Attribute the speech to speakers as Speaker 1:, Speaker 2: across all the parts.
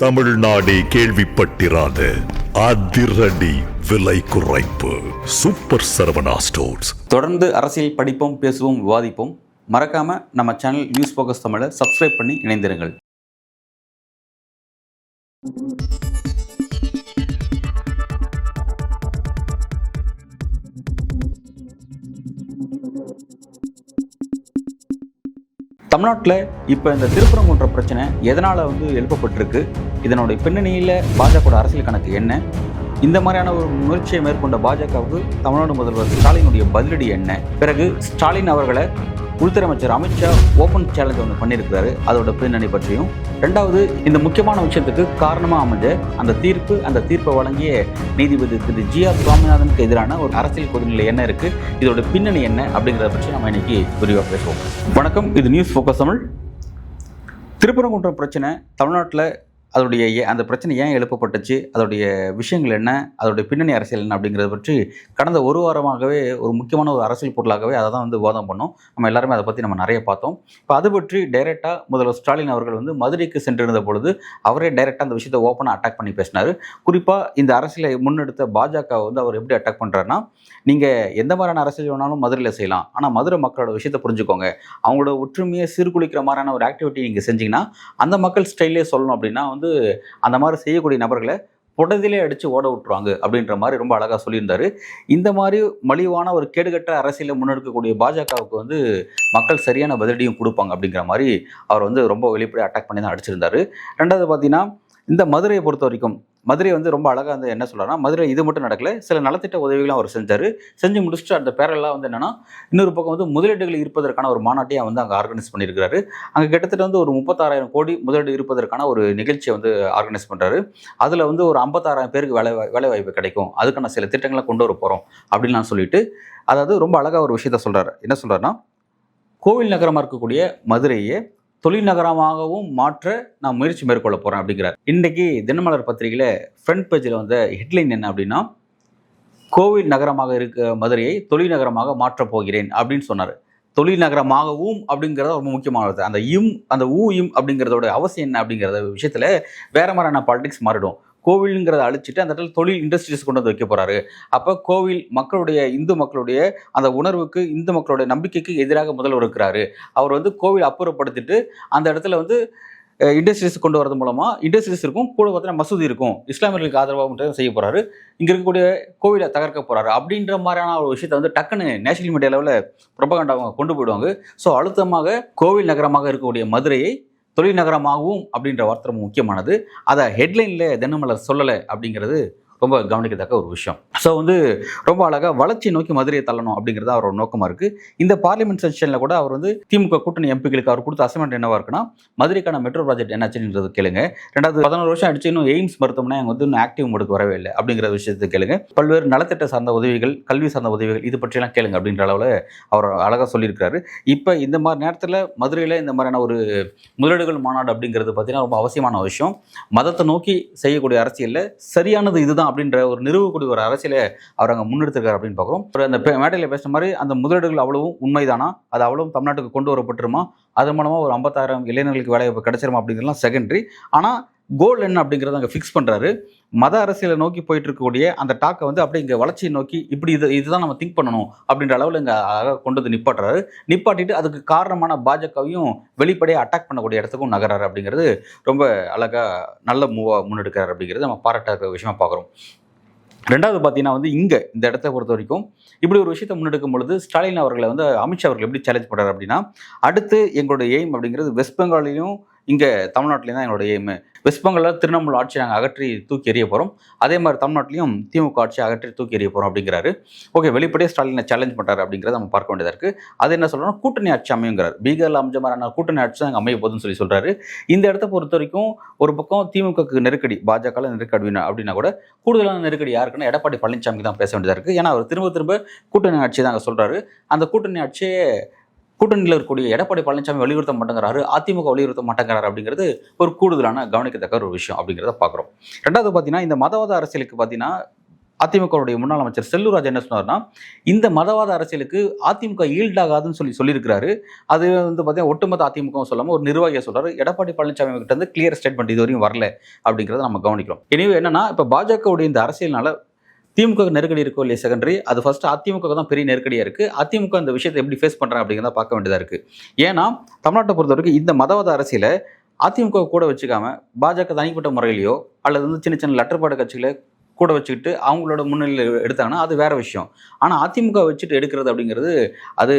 Speaker 1: தமிழ்நாடே கேள்விப்பட்டிராத அதிரடி விலை குறைப்பு சூப்பர் சரவணா ஸ்டோர்ஸ்.
Speaker 2: தொடர்ந்து அரசியல் படிப்போம், பேசுவோம், விவாதிப்போம். மறக்காம நம்ம சேனல் நியூஸ் ஃபோக்கஸ் தமிழை சப்ஸ்கிரைப் பண்ணி இணைந்திருங்கள். தமிழ்நாட்டில் இப்போ இந்த திருப்பரங்குன்ற பிரச்சனை எதனால் எழுப்பப்பட்டிருக்கு, இதனுடைய பின்னணியில் பாஜக அரசியல் கணக்கு என்ன, இந்த மாதிரியான ஒரு முயற்சியை மேற்கொண்ட பாஜகவுக்கு தமிழ்நாடு முதல்வர் ஸ்டாலினுடைய பதிலடி என்ன, பிறகு ஸ்டாலின் அவர்களை உள்துறை அமைச்சர் அமித்ஷா ஓப்பன் சேலஞ்ச் ஒன்று பண்ணியிருக்கிறாரு, அதோட பின்னணி பற்றியும், ரெண்டாவது இந்த முக்கியமான விஷயத்துக்கு காரணமாக அமைஞ்ச அந்த தீர்ப்பை வழங்கிய நீதிபதி திரு ஜி.ஆர். சுவாமிநாதனுக்கு எதிரான ஒரு அரசியல் கொள்கையில் என்ன இருக்கு, இதோட பின்னணி என்ன அப்படிங்கிறத பற்றி நம்ம இன்னைக்கு விரிவாக பேசுவோம். வணக்கம், இது நியூஸ் ஃபோக்கஸ் தமிழ். திருப்பரங்குன்றம் பிரச்சனை தமிழ்நாட்டில் அந்த பிரச்சனை ஏன் எழுப்பப்பட்டுச்சு, அதோடைய விஷயங்கள் என்ன, அதோடைய பின்னணி அரசியல் என்ன அப்படிங்கிறத பற்றி கடந்த ஒரு வாரமாகவே ஒரு முக்கியமான ஒரு அரசியல் பொருளாகவே அதை தான் விவாதம் பண்ணோம். நம்ம எல்லாருமே அதை பற்றி நம்ம நிறைய பார்த்தோம். இப்போ அது பற்றி டைரெக்டாக முதல்வர் ஸ்டாலின் அவர்கள் மதுரைக்கு சென்றிருந்த பொழுது அவரே டைரெக்டாக அந்த விஷயத்தை ஓப்பனாக அட்டாக் பண்ணி பேசினார். குறிப்பாக இந்த அரசியலை முன்னெடுத்த பாஜகவை அவர் எப்படி அட்டாக் பண்ணுறாருன்னா, நீங்கள் எந்த மாதிரியான அரசியல் வேணாலும் மதுரையில் செய்யலாம், ஆனால் மதுரை மக்களோட விஷயத்தை புரிஞ்சுக்கோங்க, அவங்களோட ஒற்றுமையை சீர்குலைக்கிற மாதிரியான ஒரு ஆக்டிவிட்டி நீங்கள் செஞ்சீங்கன்னா அந்த மக்கள் ஸ்டைலே சொல்லணும் அப்படின்னா அந்த மாதிரி செய்யக்கூடிய நபர்களை புடதிலே அடித்து ஓட விட்டுருவாங்க அப்படின்ற மாதிரி ரொம்ப அழகாக சொல்லியிருந்தாரு. இந்த மாதிரி மலிவான ஒரு கேடுகட்ட அரசியலை முன்னெடுக்கக்கூடிய பாஜகவுக்கு மக்கள் சரியான பதிலடியும் கொடுப்பாங்க அப்படிங்கிற மாதிரி அவர் ரொம்ப வெளிப்படையாக அட்டாக் பண்ணி தான் அடிச்சிருந்தாரு. ரெண்டாவது பார்த்தீங்கன்னா, இந்த மதுரையை பொறுத்த வரைக்கும் மதுரை ரொம்ப அழகாக என்ன சொல்கிறாருன்னா, மதுரை இது மட்டும் நடக்கல, சில நலத்திட்ட உதவிகளும் அவர் செஞ்சு முடிச்சுட்டு அந்த பேரெல்லாம் என்னென்னா, இன்னொரு பக்கம் முதலீடுகள் இருப்பதற்கான ஒரு மாநாட்டையும் அங்கே ஆர்கனைஸ் பண்ணியிருக்கிறாரு. அங்கே கிட்டத்தட்ட ஒரு 36,000 கோடி முதலீடு இருப்பதற்கான ஒரு நிகழ்ச்சியை ஆர்கனைஸ் பண்ணுறாரு. அதில் ஒரு 56,000 பேருக்கு வேலை வாய்ப்பு கிடைக்கும், அதுக்கான சில திட்டங்களை கொண்டு வர போகிறோம் அப்படின்லாம் சொல்லிட்டு, அதாவது ரொம்ப அழகாக ஒரு விஷயத்த சொல்கிறார். என்ன சொல்கிறாருன்னா, கோவில் நகரமாக இருக்கக்கூடிய மதுரையை தொழில் நகரமாகவும் மாற்ற நான் முயற்சி மேற்கொள்ள போகிறேன் அப்படிங்கிறார். இன்றைக்கி தினமலர் பத்திரிகையில் ஃப்ரண்ட் பேஜில் ஹெட்லைன் என்ன அப்படின்னா, கோவில் நகரமாக இருக்க மதுரையை தொழில் நகரமாக மாற்றப் போகிறேன் அப்படின்னு சொன்னார். தொழில் நகரமாகவும் அப்படிங்கிறத ரொம்ப முக்கியமானது. அந்த இம் அப்படிங்கிறதோட அவசியம் என்ன அப்படிங்கிறத விஷயத்தில் வேற மாதிரியான பாலிடிக்ஸ் மாறிடும். கோவிலுங்கிறத அழிச்சிட்டு அந்த இடத்துல தொழில் இண்டஸ்ட்ரீஸ் கொண்டு வைக்க போகிறாரு. அப்போ கோவில் இந்து மக்களுடைய அந்த உணர்வுக்கு, இந்து மக்களுடைய நம்பிக்கைக்கு எதிராக முதல்வர் இருக்கிறாரு. அவர் கோவில் அப்புறப்படுத்திட்டு அந்த இடத்துல இண்டஸ்ட்ரீஸ் கொண்டு வரது மூலமாக இண்டஸ்ட்ரீஸ் இருக்கும், கூட பார்த்தீங்கன்னா மசூதி இருக்கும், இஸ்லாமியர்களுக்கு ஆதரவாக செய்ய போகிறாரு, இங்கே இருக்கக்கூடிய கோவிலை தகர்க்க போகிறாரு அப்படின்ற மாதிரியான ஒரு விஷயத்தை டக்குன்னு நேஷனல் மீடியா லெவலில் ப்ரொபகண்டா அவங்க கொண்டு போயிடுவாங்க. ஸோ அழுத்தமாக கோவில் நகரமாக இருக்கக்கூடிய மதுரையை தொழில் நகரமாகவும் அப்படின்ற வார்த்தை ரொம்ப முக்கியமானது. அதை ஹெட்லைனில் தினமலர் சொல்லலை அப்படிங்கிறது ரொம்ப கவனிக்கத்தக்க ஒரு விஷயம். ஸோ ரொம்ப அழகாக வளர்ச்சி நோக்கி மதுரையை தள்ளணும் அப்படிங்கிறது அவரோட நோக்கமாக இருக்குது. இந்த பார்லிமெண்ட் செஷனில் கூட அவர் திமுக கூட்டணி எம்பிக்களுக்கு அவர் கொடுத்த அசைன்மெண்ட் என்னவா இருக்குன்னா, மதுரைக்கான மெட்ரோ ப்ராஜெக்ட் என்னாச்சுன்றது கேளுங்க. ரெண்டாவது 11 வருஷம் ஆயிடுச்சு, இன்னும் எய்ம்ஸ் மருத்துவமனை இன்னும் ஆக்டிவ் மோடுக்கு வரவே இல்லை அப்படிங்கிற விஷயத்தை கேளுங்க. பல்வேறு நலத்திட்ட சார்ந்த உதவிகள், கல்வி சார்ந்த உதவிகள், இது பற்றியெல்லாம் கேளுங்க அப்படின்ற அளவில் அவர் அழகாக சொல்லியிருக்கிறாரு. இப்போ இந்த மாதிரி நேரத்தில் மதுரையில் இந்த மாதிரியான ஒரு முதலீடுகள் மாநாடு அப்படிங்கிறது பார்த்தீங்கன்னா ரொம்ப அவசியமான விஷயம். மதத்தை நோக்கி செய்யக்கூடிய அரசியலில் சரியானது இதுதான் அப்படின்ற ஒரு நிறுவக்கூடிய ஒரு அரசியலை அவர் அங்கே முன்னெடுத்திருக்காரு அப்படின்னு பார்க்குறோம். அந்த மேடையில் பேசுகிற மாதிரி அந்த முதலீடுகள் அவ்வளவும் உண்மைதானா, அது அவ்வளவும் தமிழ்நாட்டுக்கு கொண்டு வரப்பட்டுருமா, அது மூலமாக ஒரு 50,000 இளைஞர்களுக்கு வேலை கிடைச்சிருமா அப்படிங்கிறதுலாம் செகண்டரி. ஆனால் கோல் என்ன அப்படிங்கிறத அங்கே ஃபிக்ஸ் பண்ணுறாரு. மத அரசியலை நோக்கி போயிட்டு இருக்கக்கூடிய அந்த டாக்கை அப்படியே இங்கே வளர்ச்சியை நோக்கி இப்படி இதுதான் நம்ம திங்க் பண்ணணும் அப்படின்ற அளவில் இங்கே அழகாக கொண்டு நிப்பாட்டிட்டு அதுக்கு காரணமான பாஜகவையும் வெளிப்படையாக அட்டாக் பண்ணக்கூடிய இடத்துக்கும் நகராரு அப்படிங்கிறது ரொம்ப அழகாக நல்ல மூவாக முன்னெடுக்கிறார் அப்படிங்கிறது நம்ம பாராட்ட விஷயமா பார்க்குறோம். ரெண்டாவது பார்த்தீங்கன்னா இங்கே இந்த இடத்த பொறுத்த வரைக்கும் இப்படி ஒரு விஷயத்தை முன்னெடுக்கும் பொழுது ஸ்டாலின் அவர்களை அமித்ஷா அவர்கள் எப்படி சேலஞ்ச் பண்ணுறாரு அப்படின்னா, அடுத்து எங்களுடைய எய்ம் அப்படிங்கிறது வெஸ்ட் பெங்காலையும் இங்கே தமிழ்நாட்டிலையும் தான் எங்களோட எய்மு. வெஸ்ட் பெங்காலில் திரிணாமுல் ஆட்சியை நாங்கள் அகற்றி தூக்கி எறிய போகிறோம், அதே மாதிரி தமிழ்நாட்டிலையும் திமுக ஆட்சியை அகற்றி தூக்கி எறிய போகிறோம் அப்படிங்கிறாரு. ஓகே, வெளிப்படையாக ஸ்டாலினை சேலஞ்ச் பண்ணுறாரு அப்படிங்கிறத நம்ம பார்க்க வேண்டியதாக இருக்குது. அது என்ன சொல்கிறோன்னா, கூட்டணி ஆட்சி அமையுங்கிறார். பீகாரில் அமைஞ்ச மாதிரியான கூட்டணி ஆட்சி தான் அங்கே அமைய போகுதுன்னு சொல்கிறாரு. இந்த இடத்த பொறுத்த வரைக்கும் ஒரு பக்கம் திமுகக்கு நெருக்கடி, பாஜக நெருக்கடி அப்படின்னா கூட கூடுதலான நெருக்கடி யாருக்குன்னா எடப்பாடி பழனிசாமிக்கு தான் பேச வேண்டியதாக இருக்குது. ஏன்னா அவர் திரும்ப கூட்டணி ஆட்சி தான் அங்கே சொல்கிறாரு. அந்த கூட்டணி ஆட்சியை கூட்டணியில் இருக்கக்கூடிய எடப்பாடி பழனிசாமி வலியுறுத்த மாட்டேங்கிறாரு, அதிமுக வலியுறுத்த மாட்டேங்கிறாரு அப்படிங்கிறது ஒரு கூடுதலான கவனிக்கத்தக்க ஒரு விஷயம் அப்படிங்கிறத பார்க்குறோம். ரெண்டாவது பார்த்தீங்கன்னா, இந்த மதவாத அரசியலுக்கு பார்த்தீங்கன்னா அதிமுகவுடைய முன்னாள் அமைச்சர் செல்லூர் ராஜ் என்ன சொன்னார்னா, இந்த மதவாத அரசியலுக்கு அதிமுக ஈல்ட் ஆகாதுன்னு சொல்லியிருக்கிறாரு. அது வந்து பார்த்தீங்கன்னா ஒட்டுமொத்த அதிமுகவும் சொல்லாம ஒரு நிர்வாகியா சொல்றாரு. எடப்பாடி பழனிசாமி கிட்ட இருந்து கிளியர் ஸ்டேட்மெண்ட் இதுவரையும் வரல அப்படிங்கிறத நம்ம கவனிக்கிறோம். எனவே என்னன்னா, இப்ப பாஜகவுடைய இந்த அரசியல்னால திமுக நெருக்கடி இருக்கோ இல்லையா செகண்டரி, அது ஃபர்ஸ்ட் அதிமுக தான் பெரிய நெருக்கடியா இருக்கு. அதிமுக இந்த விஷயத்தை எப்படி ஃபேஸ் பண்றாங்க அப்படிங்கிறத பார்க்க வேண்டியதா இருக்கு. ஏன்னா தமிழ்நாட்டை பொறுத்த வரைக்கும் இந்த மதவாத அரசியலை அதிமுக கூட வச்சுக்காம பாஜக தனிப்பட்ட முறையிலையோ அல்லது வந்து சின்ன சின்ன லெட்டர்பாடு கட்சிகளை கூட வச்சுக்கிட்டு அவங்களோட முன்னிலையில் எடுத்தாங்கன்னா அது வேற விஷயம். ஆனால் அதிமுக வச்சுட்டு எடுக்கிறது அப்படிங்கிறது அது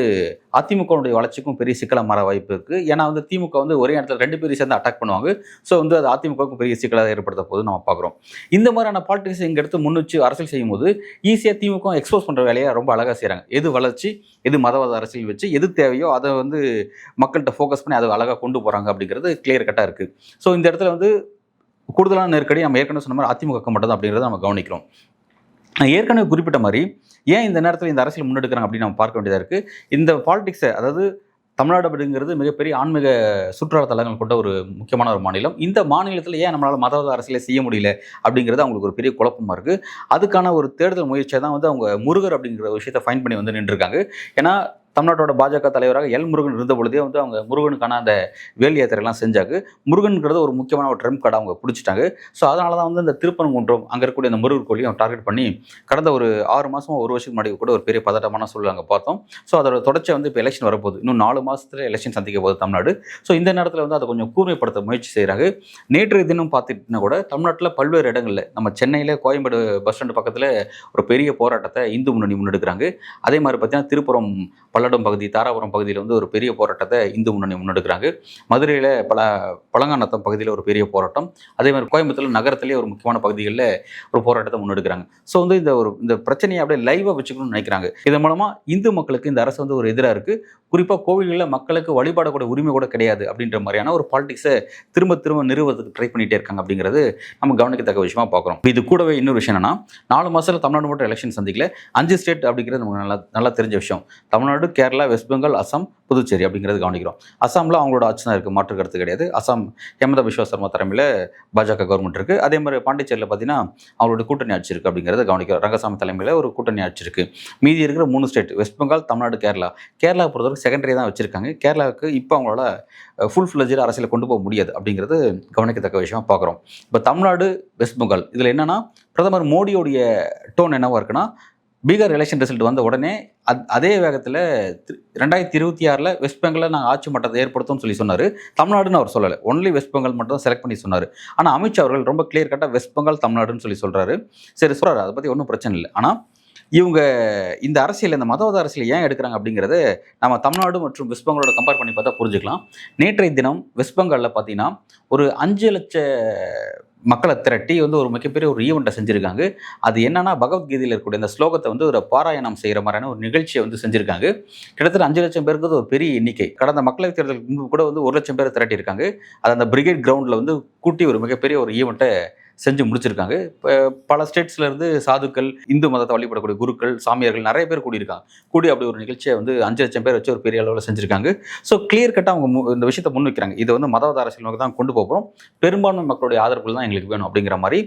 Speaker 2: அதிமுகவுடைய வளர்ச்சிக்கும் பெரிய சிக்கலாக மாற வாய்ப்பு இருக்குது. ஏன்னா வந்து திமுக வந்து ஒரே இடத்துல 2 பேரும் சேர்ந்து அட்டாக் பண்ணுவாங்க. ஸோ வந்து அது அதிமுகவுக்கும் பெரிய சிக்கலாக ஏற்படுத்த போது நம்ம பார்க்குறோம். இந்த மாதிரியான பாலிடிக்ஸ் இங்கே எடுத்து முன் வச்சு அரசியல் செய்யும் போது ஈஸியாக திமுக எக்ஸ்போஸ் பண்ணுற வேலையை ரொம்ப அழகாக செய்கிறாங்க. எது வளர்ச்சி, எது மதவாத அரசியல் வச்சு எது தேவையோ அதை வந்து மக்கள்கிட்ட ஃபோக்கஸ் பண்ணி அதை அழகாக கொண்டு போகிறாங்க அப்படிங்கிறது கிளியர் கட்டாக இருக்குது. ஸோ இந்த இடத்துல வந்து கூடுதலான நெருக்கடி நம்ம ஏற்கனவே சொன்ன மாதிரி அதிமுக மட்டும் தான் அப்படிங்கிறத நம்ம கவனிக்கிறோம். ஏற்கனவே குறிப்பிட்ட மாதிரி ஏன் இந்த நேரத்தில் இந்த அரசியல் முன்னெடுக்கிறாங்க அப்படின்னு நம்ம பார்க்க வேண்டியதாக இருக்குது. இந்த பாலிடிக்ஸை, அதாவது தமிழ்நாடு அப்படிங்கிறது மிகப்பெரிய ஆன்மீக சுற்றுலா தலங்கள் கொண்ட ஒரு முக்கியமான ஒரு மாநிலம். இந்த மாநிலத்தில் ஏன் நம்மளால் மதவாத அரசியலை செய்ய முடியல அப்படிங்கிறது அவங்களுக்கு ஒரு பெரிய குழப்பமாக இருக்குது. அதுக்கான ஒரு தேடுதல் முயற்சியை தான் வந்து அவங்க முருகர் அப்படிங்கிற விஷயத்தை ஃபைன் பண்ணி வந்து நின்றுருக்காங்க. ஏன்னா தமிழ்நாட்டோட பாஜக தலைவராக எல் முருகன் இருந்த பொழுதே வந்து அவங்க முருகனுக்கான அந்த வேல் யாத்திரைலாம் செஞ்சாங்க. முருகனுங்கிறது ஒரு முக்கியமான ஒரு ட்ரம்ப் கார்டை அவங்க பிடிச்சிட்டாங்க. ஸோ அதனால தான் வந்து இந்த திருப்பரங்குன்றம் அங்கே இருக்கக்கூடிய அந்த முருகர் கோயிலையும் அவங்க டார்கெட் பண்ணி கடந்த ஒரு 6 மாதம் 1 வருஷத்துக்கு முன்னாடி கூட ஒரு பெரிய பதட்டமான சூழல் அங்கே பார்த்தோம். ஸோ அதோட தொடர்ச்சியாக வந்து இப்போ எலெக்ஷன் வரப்போகுது. இன்னும் 4 மாதத்தில் எலெக்ஷன் சந்திக்க போகுது தமிழ்நாடு. ஸோ இந்த நேரத்தில் வந்து அதை கொஞ்சம் கூர்மைப்படுத்த முயற்சி செய்கிறாங்க. நேற்றைய தினம் பார்த்துட்டுனா கூட தமிழ்நாட்டில் பல்வேறு இடங்களில், நம்ம சென்னையில் கோயம்பேடு பஸ் ஸ்டாண்டு பக்கத்தில் ஒரு பெரிய போராட்டத்தை இந்து முன்னணி முன்னெடுக்கிறாங்க. அதே மாதிரி பார்த்தீங்கன்னா திருப்புரம் பல்லடம் பகுதி, தாராபுரம் பகுதியில் வந்து ஒரு பெரிய போராட்டத்தை இந்து முன்னணி முன்னெடுக்கிறாங்க. மதுரையில் பழங்காநத்தம் பகுதியில் ஒரு பெரிய போராட்டம், அதே மாதிரி கோயம்புத்தூர் நகரத்திலே ஒரு முக்கியமான பகுதிகளில் ஒரு போராட்டத்தை முன்னெடுக்கிறாங்க. ஸோ வந்து இந்த பிரச்சனையை அப்படியே லைவாக வச்சுக்கணும்னு நினைக்கிறாங்க. இதன் மூலமாக இந்து மக்களுக்கு இந்த அரசு வந்து ஒரு எதிராக இருக்குது. குறிப்பாக கோவில்களில் மக்களுக்கு வழிபாடக்கூடிய உரிமை கூட கிடையாது அப்படின்ற மாதிரியான ஒரு பாலிடிக்ஸை திரும்ப திரும்ப நிறுவனத்துக்கு ட்ரை பண்ணிகிட்டே இருக்காங்க அப்படிங்கிறது நம்ம கவனிக்கத்தக்க விஷயமா பார்க்குறோம். இது கூடவே இன்னொரு விஷயம் என்னன்னா, 4 மாதத்தில் தமிழ்நாடு மட்டும் எலெக்ஷன் சந்திக்கல, 5 ஸ்டேட் அப்படிங்கிறது நமக்கு நல்லா தெரிஞ்ச விஷயம். தமிழ்நாடு, கேரளா, வெஸ்ட் பெங்கால், அசாம், புதுச்சேரி அப்படிங்கிறது கவனிக்கிறோம். அசாமில் அவங்களோட ஆட்சி தான் இருக்குது, மாற்று கருத்து கிடையாது. அசாம் ஹேமந்த பிஸ்வா சர்மா தலைமையில் பாஜக கவர்மெண்ட் இருக்குது. அதே மாதிரி பாண்டிச்சேரியில் பார்த்தீங்கன்னா அவங்களோட கூட்டணி ஆட்சி இருக்குது அப்படிங்கிறத கவனிக்கிறோம். ரங்கசாமி தலைமையில் ஒரு கூட்டணி ஆட்சி இருக்குது. மீதி இருக்கிற 3 ஸ்டேட் வெஸ்ட் பெங்கால், தமிழ்நாடு, கேரளா பொறுத்தவரைக்கும் செகண்டரி தான் வச்சுருக்காங்க. கேரளாவுக்கு இப்போ அவங்களோட ஃபுல் ஃப்ளெஜ்டு அரசியலை கொண்டு போக முடியாது அப்படிங்கிறது கவனிக்கத்தக்க விஷயமா பார்க்குறோம். இப்போ தமிழ்நாடு, வெஸ்ட் பெங்கால் இதில் என்னென்னா, பிரதமர் மோடியோடைய டோன் என்னவாக இருக்குன்னா, பீகார் எலெக்ஷன் ரிசல்ட் வந்த உடனே அதே வேகத்தில் 2026 வெஸ்ட் பெங்காலில் நாங்கள் ஆட்சி மட்டத்தை ஏற்படுத்தும்னு சொன்னார். தமிழ்நாடுன்னு அவர் சொல்லலை, ஒன்லி வெஸ்ட் பெங்கால் மட்டும் தான் செலக்ட் பண்ணி சொன்னார். ஆனால் அமித்ஷா அவர்கள் ரொம்ப கிளியர் கட்டாக வெஸ்ட் பெங்கால் தமிழ்நாடுன்னு சொல்கிறாரு. சரி சொல்கிறாரு, அதை பற்றி ஒன்றும் பிரச்சனை இல்லை. ஆனால் இவங்க இந்த அரசியல், இந்த மதவாத அரசியல் ஏன் எடுக்கிறாங்க அப்படிங்கிறத நம்ம தமிழ்நாடு மற்றும் வெஸ்ட் பெங்காலோட கம்பேர் பண்ணி பார்த்தா புரிஞ்சுக்கலாம். நேற்றைய தினம் வெஸ்ட் பெங்காலில் பார்த்தீங்கன்னா ஒரு 5 லட்சம் மக்களை திரட்டி வந்து ஒரு மிகப்பெரிய ஒரு ஈவெண்ட்டை செஞ்சுருக்காங்க. அது என்னன்னா, பகவத்கீதையில் இருக்கக்கூடிய இந்த ஸ்லோகத்தை வந்து ஒரு பாராயணம் செய்கிற மாதிரியான ஒரு நிகழ்ச்சியை வந்து செஞ்சுருக்காங்க. கிட்டத்தட்ட 5 லட்சம் பேருக்கு ஒரு பெரிய எண்ணிக்கை. கடந்த மக்களவைத் தேர்தலுக்கு முன்பு கூட வந்து 1 லட்சம் பேரை திரட்டியிருக்காங்க. அது அந்த பிரிகேட் கிரவுண்டில் வந்து கூட்டி ஒரு மிகப்பெரிய ஒரு ஈவெண்ட்டை செஞ்சு முடிச்சிருக்காங்க. இப்போ பல ஸ்டேட்ஸ்லேருந்து சாதுக்கள், இந்து மதத்தை வழிபடக்கூடிய குருக்கள், சாமியார்கள் நிறைய பேர் கூடியிருக்காங்க. கூடி அப்படி ஒரு நிகழ்ச்சியை வந்து 5 லட்சம் பேர் வச்சு ஒரு பெரிய அளவில் செஞ்சுருக்காங்க. ஸோ கிளியர் கட்டாக அவங்க இந்த விஷயத்தை முன் வைக்கிறாங்க. இதை வந்து மதவாத அரசியல் நோக்கி தான் கொண்டு போகிறோம், பெரும்பான்மை மக்களுடைய ஆதரவுகள் தான் எங்களுக்கு வேணும் அப்படிங்கிற மாதிரி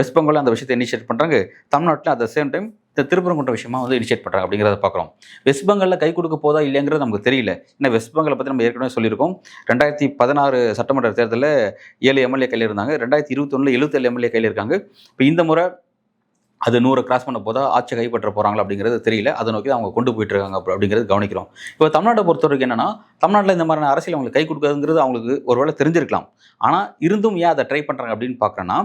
Speaker 2: வெஸ்ட் பெங்காலில் அந்த விஷயத்தை இனிஷியேட் பண்ணுறாங்க. தமிழ்நாட்டில் அட் த சேம் டைம் இந்த திருப்பரங்குன்ற விஷயமா வந்து இனிஷியேட் பண்ணுறாங்க அப்படிங்கிறத பார்க்குறோம். வெஸ்ட் பெங்காலில் கை கொடுக்க போதா இல்லைங்கிறது நமக்கு தெரியல. ஏன்னா வெஸ்ட் பெங்காலை பற்றி நம்ம ஏற்கனவே சொல்லியிருக்கோம். 2016 சட்டமன்ற தேர்தலில் 7 எம்எல்ஏ கையில் இருந்தாங்க. 2021 77 எம்எல்ஏ கையில் இருக்காங்க. இப்போ இந்த முறை அது 100 கிராஸ் பண்ண போதா, ஆட்சி கைப்பற்ற போகிறாங்களா அப்படிங்கிறது தெரியல. அதை நோக்கி அவங்க கொண்டு போயிட்டு இருக்காங்க அப்படிங்கிறது கவனிக்கிறோம். இப்போ தமிழ்நாட்டை பொறுத்த வரைக்கும் என்னன்னா, தமிழ்நாட்டில் இந்த மாதிரியான அரசியல் அவங்களுக்கு கை கொடுக்குறதுங்கிறது அவங்களுக்கு ஒருவேளை தெரிஞ்சிருக்கலாம். ஆனால் இருந்தும் ஏன் அதை ட்ரை பண்ணுறாங்க அப்படின்னு பார்க்குறேன்னா,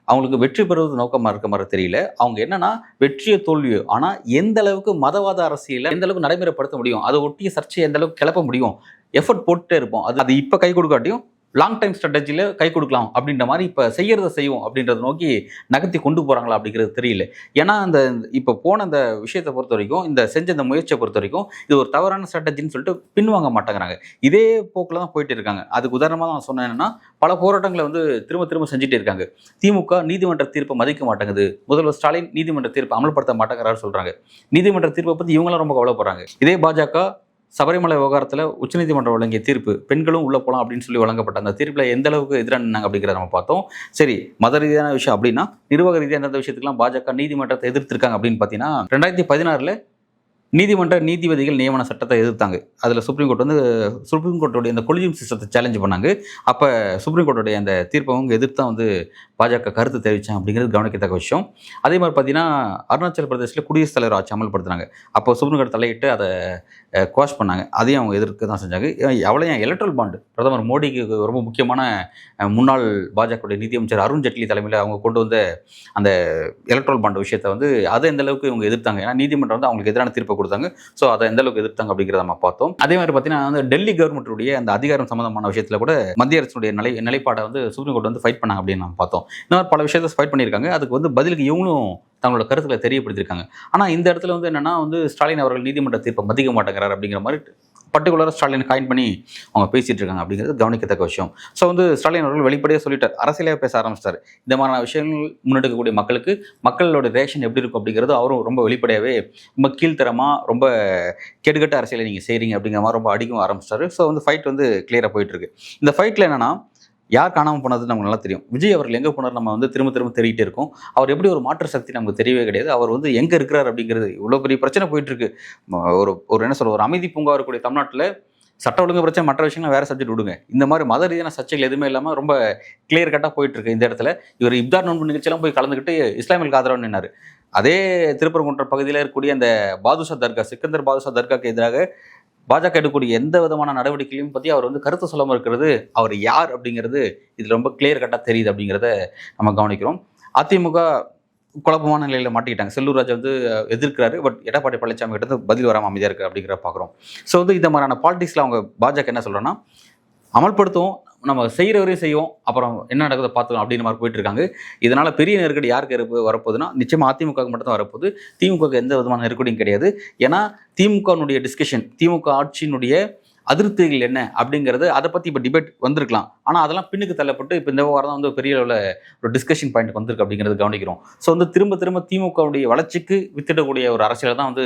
Speaker 2: அவங்களுக்கு வெற்றி பெறுவது நோக்கமாக இருக்க மாதிரி தெரியல. அவங்க என்னன்னா, வெற்றியோ தோல்வியோ, ஆனால் எந்த அளவுக்கு மதவாத அரசியலை எந்த அளவுக்கு நடைமுறைப்படுத்த முடியும், அதை ஒட்டிய சர்ச்சையை எந்த அளவுக்கு கிளப்ப முடியும், எஃபர்ட் போட்டுட்டே இருப்போம். அது இப்போ கை கொடுக்காட்டியும் லாங் டைம் ஸ்ட்ராட்டஜியில் கை கொடுக்கலாம் அப்படின்ற மாதிரி இப்போ செய்யறதை செய்வோம் அப்படின்றத நோக்கி நகர்த்தி கொண்டு போகிறாங்களா அப்படிங்கிறது தெரியல. ஏன்னா இப்போ போன அந்த விஷயத்தை பொறுத்த வரைக்கும், இந்த செஞ்ச இந்த முயற்சியை பொறுத்த வரைக்கும் இது ஒரு தவறான ஸ்ட்ராட்டஜின்னு சொல்லிட்டு பின்வாங்க மாட்டேங்கிறாங்க. இதே போக்கில் தான் போயிட்டு இருக்காங்க. அதுக்கு உதாரணமாக நான் சொன்னேன் என்னன்னா, பல போராட்டங்களை வந்து திரும்ப திரும்ப செஞ்சுட்டே இருக்காங்க. திமுக நீதிமன்ற தீர்ப்பை மதிக்க மாட்டேங்குது, முதல்வர் ஸ்டாலின் நீதிமன்ற தீர்ப்பை அமல்படுத்த மாட்டேங்கிறாரு சொல்கிறாங்க. நீதிமன்ற தீர்ப்பை பற்றி இவங்களாம் ரொம்ப கவலைப்படுறாங்க. இதே பாஜக சபரிமலை விவகாரத்தில் உச்சநீதிமன்றம் வழங்கிய தீர்ப்பு பெண்களும் உள்ளே போகலாம் அப்படின்னு சொல்லி வழங்கப்பட்ட அந்த தீர்ப்பில் எந்த அளவுக்கு எதிராக நின்னாங்க அப்படிங்கிறத நம்ம பார்த்தோம். சரி, மத ரீதியான விஷயம் அப்படின்னா நிர்வாக ரீதியாக எந்தெந்த விஷயத்துக்குலாம் பாஜக நீதிமன்றத்தை எதிர்த்திருக்காங்க அப்படின்னு பார்த்தீங்கன்னா 2016 நீதிமன்ற நீதிபதிகள் நியமன சட்டத்தை எதிர்த்தாங்க. அதில் சுப்ரீம் கோர்ட்டோடைய இந்த கொலிஜியம் சிஸ்டத்தை சேலஞ்ச் பண்ணாங்க. அப்போ சுப்ரீம் கோர்ட்டோடைய அந்த தீர்ப்பை அவங்க எதிர்த்து தான் பாஜக கருத்து தெரிவித்தாங்க அப்படிங்கிறது கவனிக்கத்தக்க விஷயம். அதே மாதிரி பார்த்தீங்கன்னா அருணாச்சல பிரதேசில் குடியரசுத் தலைவர் ஆட்சி அமல்படுத்தினாங்க. அப்போ சுப்ரீம் கோர்ட் தலையிட்டு அதை குவாஷ் பண்ணாங்க. அதையும் அவங்க எதிர்க்க தான் செஞ்சாங்க. எவ்வளோ எலக்ட்ரல் பாண்டு பிரதமர் மோடிக்கு ரொம்ப முக்கியமான முன்னாள் பாஜக நிதியமைச்சர் அருண் ஜெட்லி தலைமையில் அவங்க கொண்டு வந்த அந்த எலக்ட்ரல் பாண்டு விஷயத்தை அதை எந்த அளவுக்கு இவங்க எதிர்த்தாங்க. ஏன்னா நீதிமன்றம் அவங்களுக்கு எதிரான தீர்ப்பை கொடுத்தாங்க. ஸோ அதை எந்த அளவுக்கு எதிர்த்தாங்க அப்படிங்கிறத நம்ம பார்த்தோம். அதே மாதிரி பார்த்தீங்கன்னா டெல்லி கவர்மெண்ட்டுடைய அந்த அதிகாரம் சம்பந்தமான விஷயத்தில் கூட மத்திய அரசுடைய நிலைப்பாடை சுப்ரீம் கோர்ட் ஃபைட் பண்ணாங்க அப்படின்னு நம்ம பார்த்தோம். இன்னொரு பல விஷயத்தை ஃபைட் பண்ணியிருக்காங்க. அதுக்கு பதிலுக்கு இவங்களும் தங்களோட கருத்துக்களை தெரியப்படுத்தியிருக்காங்க. ஆனால் இந்த இடத்துல என்னன்னா ஸ்டாலின் அவர்கள் நீதிமன்ற தீர்ப்பை மதிக்க மாட்டேங்கிறார் அப்படிங்கிற மாதிரி பர்டிகுலராக ஸ்டாலின் காயின் பண்ணி அவங்க பேசிகிட்டு இருக்காங்க அப்படிங்கிறது கவனிக்கத்தக்க விஷயம். ஸோ ஸ்டாலின் அவர்கள் வெளிப்படையாக சொல்லிட்டார், அரசியலாக பேச ஆரம்பிச்சிட்டார். இந்த மாதிரியான விஷயங்கள் முன்னெடுக்கக்கூடிய மக்களோட ரியாக்ஷன் எப்படி இருக்கும் அப்படிங்கிறது அவரும் ரொம்ப வெளிப்படையாகவே ரொம்ப கீழ்த்தரமாக ரொம்ப கெடுகட்ட அரசியலை நீங்கள் செய்கிறீங்க அப்படிங்கிற மாதிரி ரொம்ப அடிக்கவும் ஆரம்பிச்சிட்டாரு. ஸோ ஃபைட் கிளியராக போயிட்டுருக்கு. இந்த ஃபைட்டில் என்னென்னா யார் காணாமல் போனது நமக்கு நல்லா தெரியும். விஜய் அவர்கள் எங்கே போனார் நம்ம திரும்ப தேடிட்டே இருக்கோம். அவர் எப்படி ஒரு மாற்று சக்தி நமக்கு தெரியவே கிடையாது. அவர் எங்கே இருக்கிறார் அப்படிங்கிறது இவ்வளோ பெரிய பிரச்சனை போயிட்டுருக்கு. ஒரு என்ன சொல்ற ஒரு அமைதி பூங்கா இருக்கக்கூடிய தமிழ்நாட்டில் சட்ட ஒழுங்கு பிரச்சனை, மற்ற விஷயங்கள் வேறு சப்ஜெக்ட் விடுங்க. இந்த மாதிரி மத ரீதியான சர்ச்சைகள் எதுவுமே இல்லாமல் ரொம்ப கிளியர் கட்டாக போயிட்டுருக்கு. இந்த இடத்துல இவர் இப்தார் நோன்பு நிகழ்ச்சியெல்லாம் போய் கலந்துக்கிட்டு இஸ்லாமியர்களுக்கு ஆதரவு நின்னார். அதே திருப்பரங்குன்றம் பகுதியில் இருக்கக்கூடிய அந்த பாதுஷா தர்கா, சிக்கந்தர் பாதுஷா தர்காக்கு எதிராக பாஜக எடுக்கக்கூடிய எந்த விதமான நடவடிக்கையும் பற்றி அவர் கருத்து சொல்லாமல் இருக்கிறது அவர் யார் அப்படிங்கிறது இதில் ரொம்ப கிளியர் கட்டாக தெரியுது அப்படிங்கிறத நம்ம கவனிக்கிறோம். அதிமுக குழப்பமான நிலையில் மாட்டிக்கிட்டாங்க. செல்லூர் ராஜா எதிர்க்கிறாரு. பட் எடப்பாடி பழனிசாமி கிட்ட பதில் வராமல் அமைதியாக இருக்குது அப்படிங்கிற பார்க்குறோம். ஸோ இந்த மாதிரியான பாலிடிக்ஸில் அவங்க பாஜக என்ன சொல்கிறோன்னா அமல்படுத்துவோம், நம்ம செய்கிற வரையும் செய்வோம், அப்புறம் என்ன நடக்குதை பார்த்துக்கலாம் அப்படின்னு மாதிரி போயிட்டு இருக்காங்க. இதனால் பெரிய நெருக்கடி யாருக்கு வரப்போகுதுன்னா நிச்சயமாக அதிமுகவுக்கு மட்டும் தான் வரப்போகுது. திமுகவுக்கு எந்த விதமான நெருக்கடியும் கிடையாது. ஏன்னா திமுகனுடைய டிஸ்கஷன், திமுக ஆட்சியினுடைய அதிருப்திகள் என்ன அப்படிங்கிறது அதை பற்றி இப்போ டிபேட் வந்திருக்கலாம். ஆனால் அதெல்லாம் பின்னுக்கு தள்ளப்பட்டு இப்போ இந்த வாரம் தான் பெரிய அளவில் ஒரு டிஸ்கஷன் பாயிண்ட் வந்திருக்கு அப்படிங்கிறது கவனிக்கிறோம். ஸோ திரும்ப திரும்பவுடைய வளர்ச்சிக்கு வித்திடக்கூடிய ஒரு அரசியலை தான்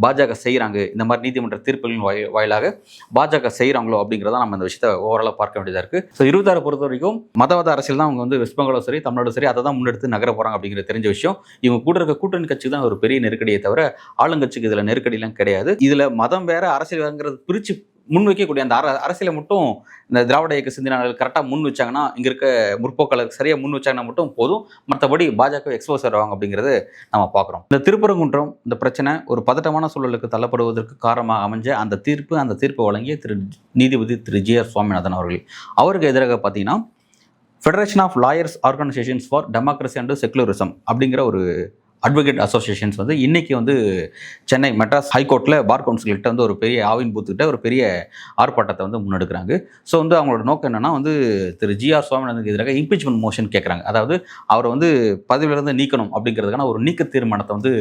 Speaker 2: பாஜக செய்கிறாங்க. இந்த மாதிரி நீதிமன்ற தீர்ப்புகளின் வாயிலாக பாஜக செய்கிறாங்களோ அப்படிங்கிறத நம்ம இந்த விஷயத்தை ஓவராலாக பார்க்க வேண்டியதாக இருக்குது. ஸோ 26 பொறுத்த வரைக்கும் மதவாத அரசியல் தான் அவங்க வெஸ்ட் பெங்காலும் சரி தமிழ்நாடும் சரி அதை தான் முன்னெடுத்து நகர போகிறாங்க அப்படிங்கிறது தெரிஞ்ச விஷயம். இவங்க கூட இருக்க கூட்டணி கட்சிக்கு தான் ஒரு பெரிய நெருக்கடியை தவிர ஆளுங்கட்சிக்கு இதில் நெருக்கடியெல்லாம் கிடையாது. இதில் மதம் வேற அரசியல் வேறுங்கிறது பிரித்து முன்வைக்கக்கூடிய அந்த அரசியலை மட்டும் இந்த திராவிட இயக்க சிந்தனையாளர்கள் கரெக்டாக முன் வச்சாங்கன்னா, இங்கே இருக்க முற்போக்காளருக்கு சரியாக முன் வச்சாங்கன்னா மட்டும் போதும். மற்றபடி பாஜக எக்ஸ்போஸ் ஆவாங்க அப்படிங்கிறது நம்ம பார்க்குறோம். இந்த திருப்பரங்குன்றம் இந்த பிரச்சனை ஒரு பதட்டமான சூழலுக்கு தள்ளப்படுவதற்கு காரணமாக அமைஞ்ச அந்த தீர்ப்பு வழங்கிய நீதிபதி திரு ஜி.ஆர். சுவாமிநாதன் அவர்கள், அவருக்கு எதிராக பார்த்தீங்கன்னா federation of lawyers organisations for democracy and secularism அப்படிங்கிற ஒரு அட்வொகேட் அசோசியேஷன்ஸ் இன்னைக்கு சென்னை மெட்ராஸ் ஹைகோர்ட்டில் பார் கவுன்சில்கிட்ட ஒரு பெரிய ஆவின் பூத்துக்கிட்ட ஒரு பெரிய ஆர்ப்பாட்டத்தை முன்னெடுக்கிறாங்க. ஸோ அவங்களோட நோக்கம் என்னென்னா திரு ஜி.ஆர். சுவாமிநாதனுக்கு எதிராக இம்பீச்மெண்ட் மோஷன் கேட்குறாங்க. அதாவது அவரை பதவியிலிருந்து நீக்கணும் அப்படிங்கிறதுக்கான ஒரு நீக்க தீர்மானத்தை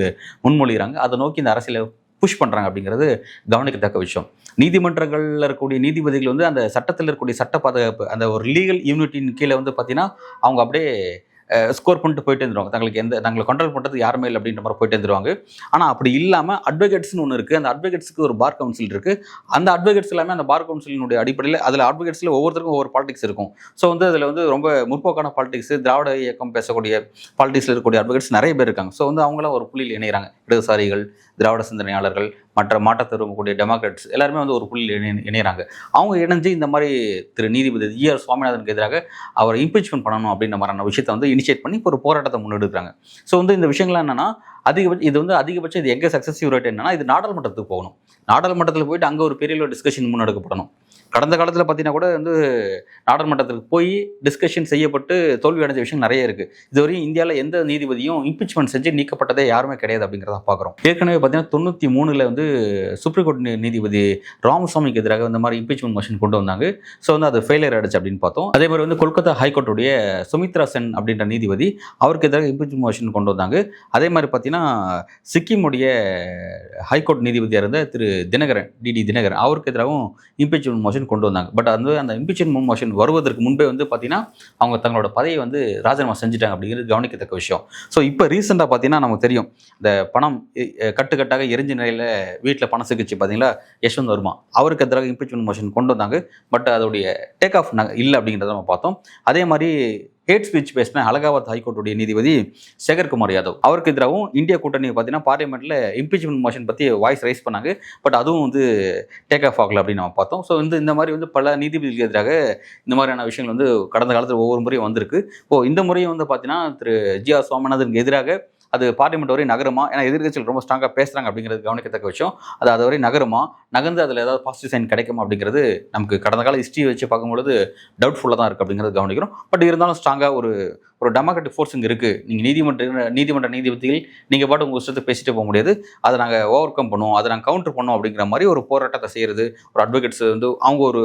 Speaker 2: முன்மொழிகிறாங்க. அதை நோக்கி இந்த அரசியலை புஷ் பண்ணுறாங்க அப்படிங்கிறது கவனிக்கத்தக்க விஷயம். நீதிமன்றங்களில் இருக்கக்கூடிய நீதிபதிகள் அந்த சட்டத்தில் இருக்கக்கூடிய சட்ட பாதுகாப்பு அந்த ஒரு லீகல் யூனிட்டின் கீழே பார்த்தீங்கன்னா அவங்க அப்படியே ஸ்கோர் பண்ணிட்டு போயிட்டு இருந்துருவாங்க. தங்களை கண்ட்ரோல் பண்ணுறது யாருமே இல்லை அப்படின்ற மாதிரி போயிட்டு இருந்துருவாங்க. ஆனால் அப்படி இல்லாமல் அட்வொகேட்ஸ்னு ஒன்று இருக்குது. அந்த அட்வொகேட்ஸுக்கு ஒரு பார் கவுன்சில் இருக்குது. அந்த அட்வொகேட்ஸ் எல்லாமே அந்த பார் கவுன்சிலினுடைய அடிப்படையில் அதில் அட்வொகேட்ஸில் ஒவ்வொருத்தருக்கும் ஒவ்வொரு பாலிடிக்ஸ் இருக்கும். ஸோ அதில் ரொம்ப முற்போக்கான பாலிடிக்ஸ், திராவிட இயக்கம் பேசக்கூடிய பாலிடிக்ஸில் இருக்கக்கூடிய அட்வொகேட்ஸ் நிறைய பேர் இருக்காங்க. ஸோ அவங்களாம் ஒரு புள்ளியில் இணைகிறாங்க. இடதுசாரிகள், திராவிட சிந்தனையாளர்கள், மற்ற மாற்றத்தை விரும்பக்கூடிய டெமோக்ராட்ஸ் எல்லாருமே ஒரு புள்ளியில் இணைகிறாங்க. அவங்க இணைஞ்சு இந்த மாதிரி திரு நீதிபதி ஜி.ஆர். சுவாமிநாதனுக்கு எதிராக அவரை இம்பீச்மெண்ட் பண்ணணும் அப்படின்ற மாதிரியான விஷயத்தை இனிஷியேட் பண்ணி ஒரு போராட்டத்தை முன்னெடுக்கிறாங்க. ஸோ இந்த விஷயங்கள்லாம் என்னன்னா அதிகபட்சம் இது எங்கே சக்ஸஸிவ் ரேட் என்னன்னா இது நாடாளுமன்றத்துக்கு போகணும். நாடாளுமன்றத்தில் போயிட்டு அங்கே ஒரு பெரிய டிஸ்கஷன் முன்னெடுக்கப்படணும். கடந்த காலத்தில் பார்த்தீங்கன்னா கூட நாடாளுமன்றத்துக்கு போய் டிஸ்கஷன் செய்யப்பட்டு தோல்வி அடைஞ்ச விஷயம் நிறைய இருக்குது. இதுவரையும் இந்தியாவில் எந்த நீதிபதியும் இம்பீச்மெண்ட் செஞ்சு நீக்கப்பட்டதே யாருமே கிடையாது அப்படிங்கிறத பார்க்குறோம். ஏற்கனவே பார்த்தீங்கன்னா 93 சுப்ரீம் கோர்ட் நீதிபதி ராமசாமிக்கு எதிராக இந்த மாதிரி இம்பீச்மெண்ட் மோஷன் கொண்டு வந்தாங்க. ஸோ அது ஃபெயிலியர் ஆயிடுச்சு அப்படின்னு பார்த்தோம். அதே மாதிரி கொல்கத்தா ஹைகோர்ட்டுடைய சுமித்ரா சென் அப்படின்ற நீதிபதி அவருக்கு எதிராக இம்பீச்மெண்ட் மோஷன் கொண்டு வந்தாங்க. அதே மாதிரி பார்த்தீங்கன்னா சிக்கிமுடைய ஹைகோர்ட் நீதிபதியாக இருந்த திரு தினகரன், டிடி தினகரன், அவருக்கு எதிராகவும் இம்பீச்மெண்ட் மோஷன் மோஷன் கொண்டு வந்தாங்க. பட் அந்த இம்பீச்மெண்ட் மோஷன் வருவதற்கு முன்பே வந்து பார்த்தீங்கன்னா அவங்க தங்களோட பதவியை வந்து ராஜினாமா செஞ்சுட்டாங்க அப்படிங்கிறது கவனிக்கத்தக்க விஷயம். ஸோ இப்போ ரீசெண்டாக பார்த்தீங்கன்னா நமக்கு தெரியும், இந்த பணம் கட்டுக்கட்டாக எரிஞ்ச நிலையில் வீட்டில் பணம் சிக்கிச்சு பார்த்தீங்களா, யஷ்வந்த் வர்மா அவருக்கு எதிராக இம்பீச்மெண்ட் மோஷன் கொண்டு வந்தாங்க. பட் அதோடைய டேக் ஆஃப் இல்லை அப்படிங்கிறத நம்ம பார்த்தோம். அதே மாதிரி ஹேட் ஸ்பீச் பேசின அலகாபாத் ஹைகோர்ட்டுடைய நீதிபதி சேகர்குமார் யாதவ் அவருக்கு எதிராகவும் இந்தியா கூட்டணி பார்த்தீங்கன்னா பார்லிமெண்ட்டில் இம்பீச்மெண்ட் மோஷன் பற்றி வாய்ஸ் ரைஸ் பண்ணாங்க. பட் அதுவும் வந்து டேக் ஆஃப் ஆகலை அப்படின்னு நம்ம பார்த்தோம். ஸோ இந்த மாதிரி வந்து பல நீதிபதிகளுக்கு எதிராக இந்த மாதிரியான விஷயங்கள் வந்து கடந்த காலத்தில் ஒவ்வொரு முறையும் வந்திருக்கு. இந்த முறையும் வந்து பார்த்தீங்கன்னா திரு ஜி.ஆர். சுவாமிநாதனுக்கு எதிராக அது பார்லிமெண்ட் வரை நகருமா, ஏன்னா எதிர்கட்சிகள் ரொம்ப ஸ்ட்ராங்காக பேசுகிறாங்க அப்படிங்கிறது கவனிக்கத்தக்க விஷயம். அது வரை நகருமா, நகர்ந்து அதில் ஏதாவது பாசிட்டிவ் சைன் கிடைக்குமா அப்படிங்கிறது நமக்கு கடந்த கால ஹிஸ்ட்ரி வச்சு பார்க்கும்பொழுது டவுட்ஃபுல்லாக தான் இருக்குது அப்படிங்கிறது கவனிக்கிறோம். பட் இருந்தாலும் ஸ்ட்ராங்காக ஒரு டெமோக்ராட்டிக் ஃபோர்ஸ் இங்கே இருக்குது. நீங்கள் நீதிமன்ற நீதிபதிகள் நீங்கள் பாட்டு உங்கள் இஷ்டத்தை பேசிட்டு போக முடியாது. அதை நாங்கள் ஓவர் கம் பண்ணுவோம், அதை நாங்கள் கவுண்டர் பண்ணுவோம் அப்படிங்கிற மாதிரி ஒரு போராட்டத்தை செய்கிறது, ஒரு அட்வொகேட்ஸ் வந்து அவங்க ஒரு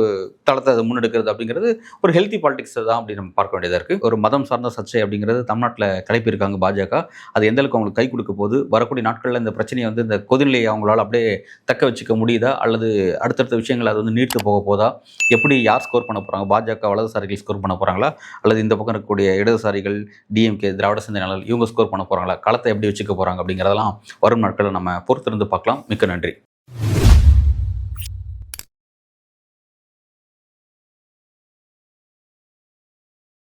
Speaker 2: தளத்தை அதை முன்னெடுக்கிறது அப்படிங்கிறது ஒரு ஹெல்த்தி பாலிடிக்ஸ் தான் அப்படி நம்ம பார்க்க வேண்டியதாக இருக்குது. ஒரு மதம் சார்ந்த சர்ச்சை அப்படிங்கிறது தமிழ்நாட்டில் கிளப்பியிருக்காங்க பாஜக. அது எந்த அளவுக்கு அவங்களுக்கு கை கொடுக்க போகுது, வரக்கூடிய நாட்களில் இந்த பிரச்சனையை வந்து இந்த கொதிநிலையை அவங்களால அப்படியே தக்க வச்சுக்க முடியுதா, அல்லது அடுத்தடுத்த விஷயங்கள் அது வந்து நீர்த்து போக போதா, எப்படி யார் ஸ்கோர் பண்ண போகிறாங்க, பாஜக வலதுசாரிகள் ஸ்கோர் பண்ண போகிறாங்களா, அல்லது இந்த பக்கம் இருக்கக்கூடிய இடதுசாரிகள் டிஎம்கே திராவிட சிந்தனையாளர்கள் இவங்க ஸ்கோர் பண்ண போகிறாங்களா, களத்தை எப்படி வச்சுக்க போகிறாங்க அப்படிங்கிறதெல்லாம் வரும் நாட்களில் நம்ம பொறுத்திருந்து பார்க்கலாம். மிக்க நன்றி.